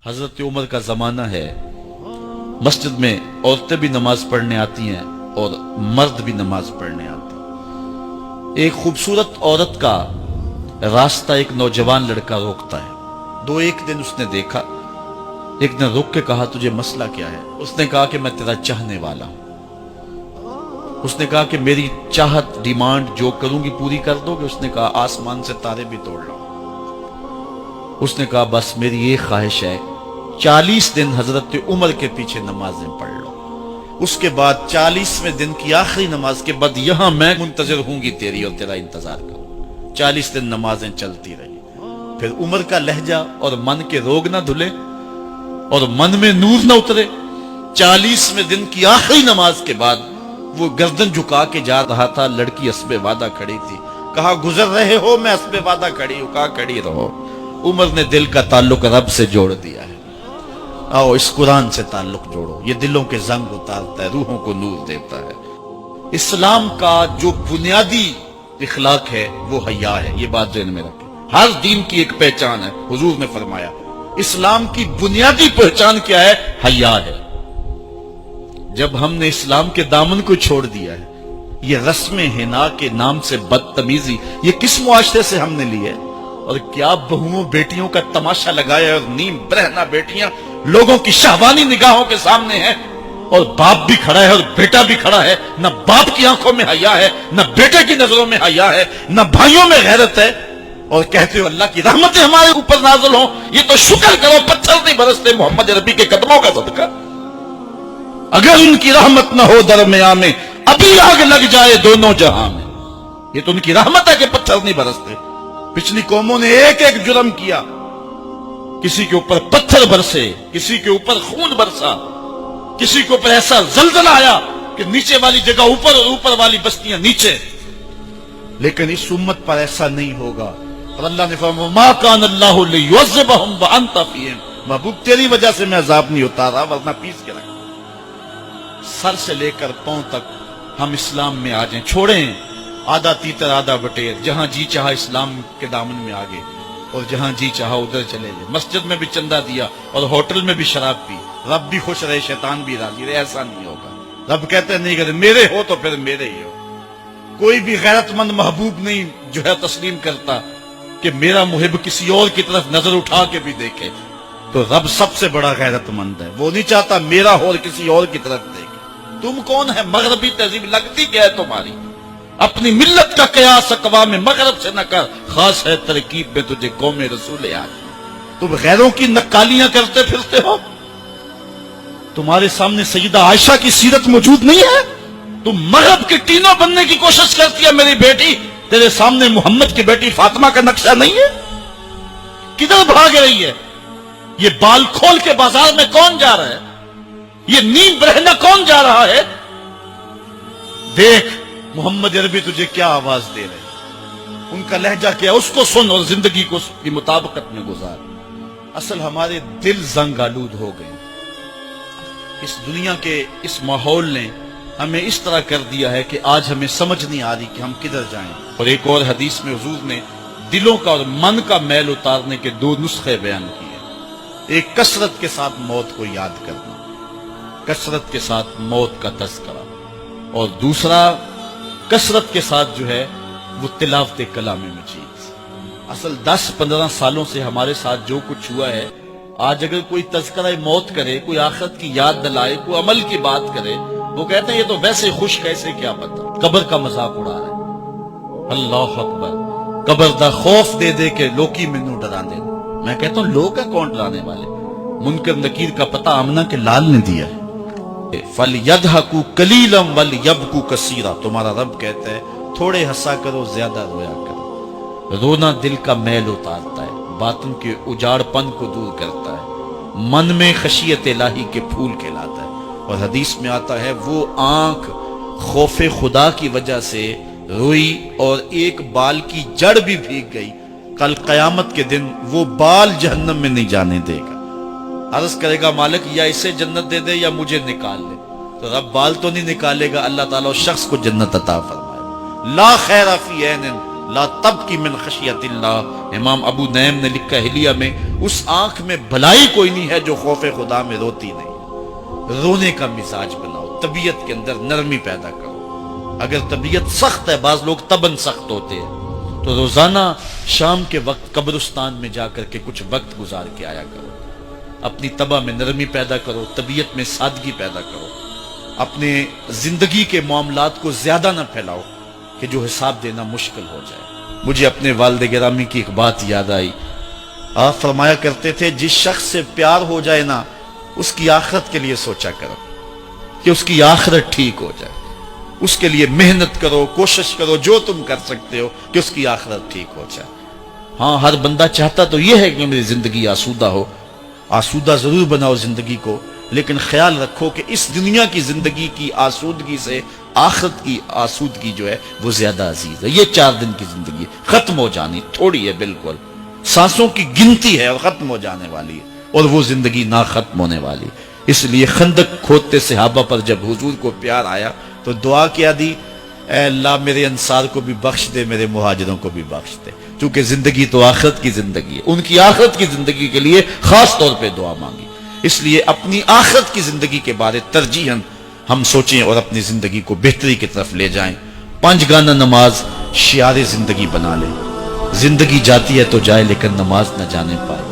حضرت عمر کا زمانہ ہے، مسجد میں عورتیں بھی نماز پڑھنے آتی ہیں اور مرد بھی نماز پڑھنے آتے ہیں۔ ایک خوبصورت عورت کا راستہ ایک نوجوان لڑکا روکتا ہے۔ ایک دن اس نے دیکھا، ایک دن رک کے کہا تجھے مسئلہ کیا ہے؟ اس نے کہا کہ میں تیرا چاہنے والا ہوں۔ اس نے کہا کہ میری چاہت ڈیمانڈ جو کروں گی پوری کر دو گے؟ اس نے کہا آسمان سے تارے بھی توڑ لاؤں۔ اس نے کہا بس میری یہ خواہش ہے 40 دن حضرت عمر کے پیچھے نمازیں پڑھ لو، اس کے بعد 40ویں دن کی آخری نماز کے بعد یہاں میں منتظر ہوں گی تیری اور تیرا انتظار کروں۔ 40 دن نمازیں چلتی رہی۔ پھر عمر کا لہجہ اور من کے روگ نہ دھلے اور من میں نور نہ اترے۔ 40ویں دن کی آخری نماز کے بعد وہ گردن جھکا کے جا رہا تھا، لڑکی اسبِ وعدہ کھڑی تھی۔ کہا گزر رہے ہو؟ میں اسبِ وعدہ کھڑی ہوں۔ کہا کھڑی رہو۔ عمر نے دل کا تعلق رب سے جوڑ دیا ہے۔ آؤ اس قرآن سے تعلق جوڑو، یہ دلوں کے زنگ اتارتا ہے، روحوں کو نور دیتا ہے۔ اسلام کا جو بنیادی اخلاق ہے وہ حیا ہے، یہ بات ذہن میں رکھیں۔ ہر دین کی ایک پہچان ہے، حضور نے فرمایا اسلام کی بنیادی پہچان کیا ہے؟ حیا ہے۔ جب ہم نے اسلام کے دامن کو چھوڑ دیا ہے، یہ رسم حنا کے نام سے بدتمیزی یہ کس معاشرے سے ہم نے لی ہے؟ اور کیا بہوؤں بیٹیوں کا تماشا لگایا، اور نیم برہنہ بیٹیاں لوگوں کی شہوانی نگاہوں کے سامنے ہیں، اور باپ بھی کھڑا ہے اور بیٹا بھی کھڑا ہے۔ نہ باپ کی آنکھوں میں حیا ہے، نہ بیٹے کی نظروں میں حیا ہے، نہ بھائیوں میں غیرت ہے، اور کہتے ہو اللہ کی رحمتیں ہمارے اوپر نازل ہوں۔ یہ تو شکر کرو پتھر نہیں برستے محمد عربی کے قدموں کا صدقہ۔ اگر ان کی رحمت نہ ہو درمیان میں ابھی آگ لگ جائے دونوں جہاں میں۔ یہ تو ان کی رحمت ہے کہ پتھر نہیں برستے۔ پچھلی قوموں نے ایک ایک جرم کیا، کسی کے اوپر پتھر برسے، کسی کے اوپر خون برسا، کسی کے اوپر ایسا زلزلہ آیا کہ نیچے والی جگہ اوپر اور اوپر والی بستیاں نیچے۔ لیکن اس امت پر ایسا نہیں ہوگا، اور اللہ نے فرمایا ما کان اللہ لیعذبہم وانت فیہم، محبوب تیری وجہ سے میں عذاب نہیں اتارا ورنہ پیس کے رکھ۔ سر سے لے کر پاؤں تک ہم اسلام میں آ جائیں، چھوڑیں آدھا تیتر آدھا بٹیر، جہاں جی چاہا اسلام کے دامن میں آگے اور جہاں جی چاہا ادھر چلے گئے۔ مسجد میں بھی چندہ دیا اور ہوٹل میں بھی شراب پی، رب بھی خوش رہے شیطان بھی راضی رہے، ایسا نہیں ہوگا۔ رب کہتے نہیں کہتے میرے ہو تو پھر میرے ہی ہو۔ کوئی بھی غیرت مند محبوب نہیں جو ہے تسلیم کرتا کہ میرا محب کسی اور کی طرف نظر اٹھا کے بھی دیکھے، تو رب سب سے بڑا غیرت مند ہے، وہ نہیں چاہتا میرا ہو اور کسی اور کی طرف دیکھے۔ تم کون ہے؟ مغربی تہذیب لگتی کیا ہے تمہاری؟ اپنی ملت کا قیاس اقوام مغرب سے نہ کر، خاص ہے ترکیب میں تجھے قوم رسول آج۔ تم غیروں کی نقالیاں کرتے پھرتے ہو، تمہارے سامنے سیدہ عائشہ کی سیرت موجود نہیں ہے؟ تم مغرب کے ٹینوں بننے کی کوشش کرتی ہے میری بیٹی، تیرے سامنے محمد کی بیٹی فاطمہ کا نقشہ نہیں ہے؟ کدھر بھاگ رہی ہے؟ یہ بال کھول کے بازار میں کون جا رہا ہے؟ یہ نیم برہنہ کون جا رہا ہے؟ دیکھ محمد عربی تجھے کیا آواز دے رہے، ان کا لہجہ کیا، اس کو سن اور زندگی کو اس کی مطابقت میں گزار۔ اصل ہمارے دل زنگ آلود ہو گئے، اس دنیا کے اس ماحول نے ہمیں اس طرح کر دیا ہے کہ آج ہمیں سمجھ نہیں آ رہی کہ ہم کدھر جائیں۔ اور ایک اور حدیث میں حضور نے دلوں کا اور من کا میل اتارنے کے 2 نسخے بیان کیے، ایک کثرت کے ساتھ موت کو یاد کرنا، کثرت کے ساتھ موت کا تذکرہ، اور دوسرا کثرت کے ساتھ جو ہے وہ تلاوت کلام مجید۔ اصل 10-15 سالوں سے ہمارے ساتھ جو کچھ ہوا ہے، آج اگر کوئی تذکرہ موت کرے، کوئی آخرت کی یاد دلائے، کوئی عمل کی بات کرے، وہ کہتے ہیں یہ تو ویسے خوش کیسے، کیا پتہ، قبر کا مذاق اڑا رہا ہے۔ اللہ اکبر، قبر دا خوف دے دے کے لوکی مینوں ڈرا دے۔ میں کہتا ہوں لوگ ہیں کون ڈرانے والے؟ منکر نکیر کا پتہ آمنہ کے لال نے دیا ہے۔ فَلْيَضْحَكُوا قَلِيلًا وَلْيَبْكُوا كَثِيرًا، تمہارا رب کہتا ہے تھوڑے ہنسا کرو زیادہ رویا کرو۔ رونا دل کا میل اتارتا ہے، باطن کے اجاڑ پن کو دور کرتا ہے، من میں خشیت الہی کے پھول کھلاتا ہے۔ اور حدیث میں آتا ہے وہ آنکھ خوف خدا کی وجہ سے روئی اور ایک بال کی جڑ بھی بھیگ گئی، کل قیامت کے دن وہ بال جہنم میں نہیں جانے دے گا۔ عرض کرے گا مالک یا اسے جنت دے دے یا مجھے نکال لے، تو رب بال تو نہیں نکالے گا، اللہ تعالیٰ اس شخص کو جنت عطا فرمائے۔ لا خیر فی عین لا تبکی من خشیت اللہ، امام ابو نعیم نے لکھا حلیہ میں، اس آنکھ میں بھلائی کوئی نہیں ہے جو خوف خدا میں روتی نہیں۔ رونے کا مزاج بناؤ، طبیعت کے اندر نرمی پیدا کرو۔ اگر طبیعت سخت ہے، بعض لوگ تباً سخت ہوتے ہیں، تو روزانہ شام کے وقت قبرستان میں جا کر کے کچھ وقت گزار کے آیا کرو۔ اپنی طبع میں نرمی پیدا کرو، طبیعت میں سادگی پیدا کرو۔ اپنے زندگی کے معاملات کو زیادہ نہ پھیلاؤ کہ جو حساب دینا مشکل ہو جائے۔ مجھے اپنے والد گرامی کی ایک بات یاد آئی۔ آپ فرمایا کرتے تھے جس شخص سے پیار ہو جائے نا، اس کی آخرت کے لیے سوچا کرو کہ اس کی آخرت ٹھیک ہو جائے، اس کے لیے محنت کرو، کوشش کرو، جو تم کر سکتے ہو کہ اس کی آخرت ٹھیک ہو جائے۔ ہاں، ہر بندہ چاہتا تو یہ ہے کہ میری زندگی آسودہ ہو، آسودہ ضرور بناؤ زندگی کو، لیکن خیال رکھو کہ اس دنیا کی زندگی کی آسودگی سے آخرت کی آسودگی جو ہے وہ زیادہ عزیز ہے۔ یہ 4 دن کی زندگی ختم ہو جانی، تھوڑی ہے، بالکل سانسوں کی گنتی ہے اور ختم ہو جانے والی ہے، اور وہ زندگی نہ ختم ہونے والی۔ اس لیے خندق کھودتے صحابہ پر جب حضور کو پیار آیا تو دعا کیا دی، اے اللہ میرے انصار کو بھی بخش دے، میرے مہاجروں کو بھی بخش دے، چونکہ زندگی تو آخرت کی زندگی ہے۔ ان کی آخرت کی زندگی کے لیے خاص طور پہ دعا مانگی۔ اس لیے اپنی آخرت کی زندگی کے بارے ترجیحاً ہم سوچیں اور اپنی زندگی کو بہتری کی طرف لے جائیں۔ 5 گانا نماز شعار زندگی بنا لیں۔ زندگی جاتی ہے تو جائے، لیکن نماز نہ جانے پائے۔